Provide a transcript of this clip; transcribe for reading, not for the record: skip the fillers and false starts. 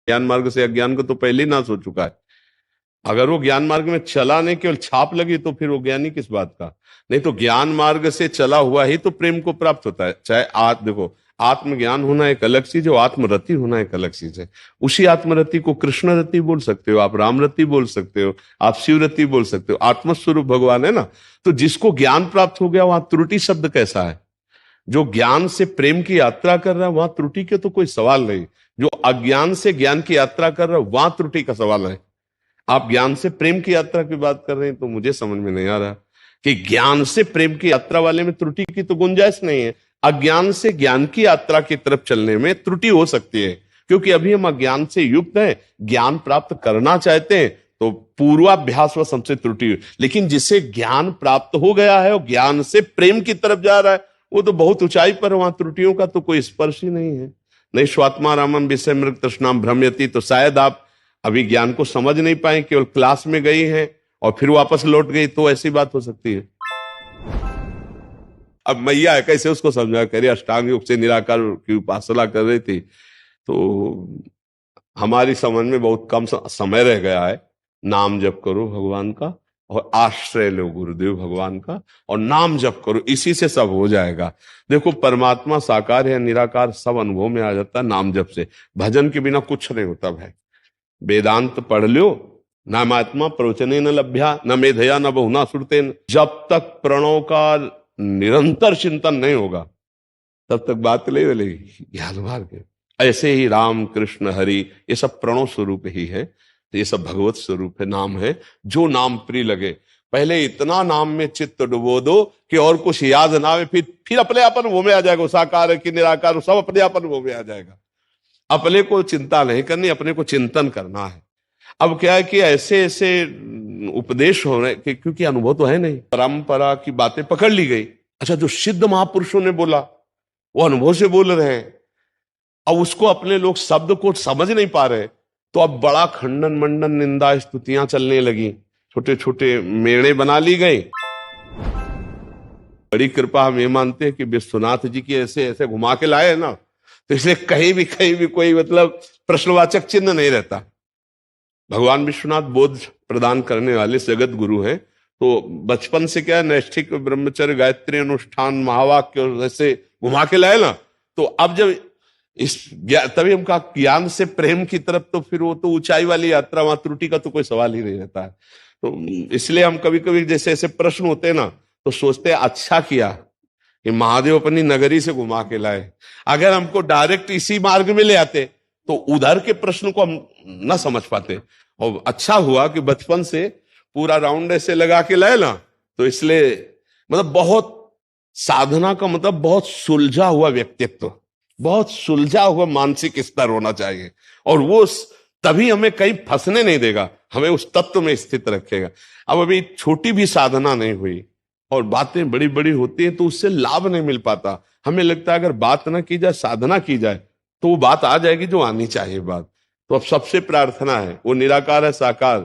ज्ञान मार्ग से अज्ञान को तो पहले ही नाश हो चुका है। अगर वो ज्ञान मार्ग में चला नहीं, केवल छाप लगी, तो फिर वो ज्ञानी किस बात का। नहीं तो ज्ञान मार्ग से चला हुआ ही तो प्रेम को प्राप्त होता है। चाहे देखो, आत्मज्ञान होना एक अलग चीज है, आत्मरति होना एक अलग चीज है। उसी आत्मरति को कृष्ण रति बोल सकते हो, आप राम रति बोल सकते हो, आप शिव रति बोल सकते हो। आत्मस्वरूप भगवान है ना। तो जिसको ज्ञान प्राप्त हो गया, वहां त्रुटि शब्द कैसा है। जो ज्ञान से प्रेम की यात्रा कर रहा है, वहां त्रुटि के तो कोई सवाल नहीं। जो अज्ञान से ज्ञान की यात्रा कर रहा है, वहां त्रुटि का सवाल है। आप ज्ञान से प्रेम की यात्रा की बात कर रहे हैं, तो मुझे समझ में नहीं आ रहा कि ज्ञान से प्रेम की यात्रा वाले में त्रुटि की तो गुंजाइश नहीं है। अज्ञान से ज्ञान की यात्रा की तरफ चलने में त्रुटि हो सकती है, क्योंकि अभी हम अज्ञान से युक्त हैं, ज्ञान प्राप्त करना चाहते हैं, तो पूर्वाभ्यास व हमसे त्रुटि। लेकिन जिसे ज्ञान प्राप्त हो गया है और ज्ञान से प्रेम की तरफ जा रहा है, वो तो बहुत ऊंचाई पर, वहां त्रुटियों का तो कोई स्पर्श ही नहीं है। नहीं स्वात्मा रामम विषय मृग तृष्णाम भ्रम्यति। तो शायद आप अभी ज्ञान को समझ नहीं पाए, केवल क्लास में गई हैं और फिर वापस लौट गई, तो ऐसी बात हो सकती है। अब मैया है, कैसे उसको समझा करिए। अष्टांग योग से निराकार की उपासना कर रही थी, तो हमारी समझ में बहुत कम समय रह गया है। नाम जप करो भगवान का और आश्रय लो गुरुदेव भगवान का, और नाम जप करो, इसी से सब हो जाएगा। देखो, परमात्मा साकार है निराकार, सब अनुभव में आ जाता है नाम जप से। भजन के बिना कुछ नहीं होता भाई। वेदांत पढ़ लो, नामात्मा प्रवचने न लभ्या न मेधया न बहुना सुरतेन। जब तक प्रणव का निरंतर चिंतन नहीं होगा, तब तक बात नहीं मिलेगी ज्ञान मार्ग। ऐसे ही राम कृष्ण हरि ये सब प्रणव स्वरूप ही है, तो ये सब भगवत स्वरूप है, नाम है। जो नाम प्रिय लगे, पहले इतना नाम में चित्त डुबो दो कि और कुछ याद ना आवे, फिर अपने अपन वो में आ जाएगा। साकार है कि निराकार, सब अपने अपन वो में आ जाएगा। अपने को चिंता नहीं करनी, अपने को चिंतन करना है। अब क्या है कि ऐसे ऐसे उपदेश हो रहे, क्योंकि अनुभव तो है नहीं, परंपरा की बातें पकड़ ली गई। अच्छा, जो सिद्ध महापुरुषों ने बोला वो अनुभव से बोल रहे हैं, अब उसको अपने लोग शब्द को समझ नहीं पा रहे, तो अब बड़ा खंडन मंडन निंदा स्तुतियां चलने लगी, छोटे छोटे मेड़े बना ली गई। बड़ी कृपा हम ये मानते हैं कि विश्वनाथ जी की ऐसे ऐसे घुमा के लाए ना, तो इसलिए कहीं भी कोई मतलब प्रश्नवाचक चिन्ह नहीं रहता। भगवान विश्वनाथ बोध प्रदान करने वाले जगत गुरु हैं। तो बचपन से क्या नैष्ठिक ब्रह्मचर्य गायत्री अनुष्ठान महावाक्य ऐसे घुमा के लाए ना, तो अब जब तभी हम कहा ज्ञान से प्रेम की तरफ, तो फिर वो तो ऊंचाई वाली यात्रा, वहां त्रुटि का तो कोई सवाल ही नहीं रहता है। तो इसलिए हम कभी कभी जैसे ऐसे प्रश्न होते हैं ना, तो सोचते हैं अच्छा किया कि महादेव अपनी नगरी से घुमा के लाए। अगर हमको डायरेक्ट इसी मार्ग में ले आते, तो उधर के प्रश्न को हम न समझ पाते। और अच्छा हुआ कि बचपन से पूरा राउंड ऐसे लगा के लाए ना, तो इसलिए मतलब बहुत साधना का मतलब बहुत सुलझा हुआ व्यक्तित्व, बहुत सुलझा हुआ मानसिक स्तर होना चाहिए, और वो तभी हमें कहीं फंसने नहीं देगा, हमें उस तत्व में स्थित रखेगा। अब अभी छोटी भी साधना नहीं हुई और बातें बड़ी बड़ी होती हैं, तो उससे लाभ नहीं मिल पाता। हमें लगता है अगर बात ना की जाए, साधना की जाए, तो वो बात आ जाएगी जो आनी चाहिए बात। तो अब सबसे प्रार्थना है, वो निराकार है साकार,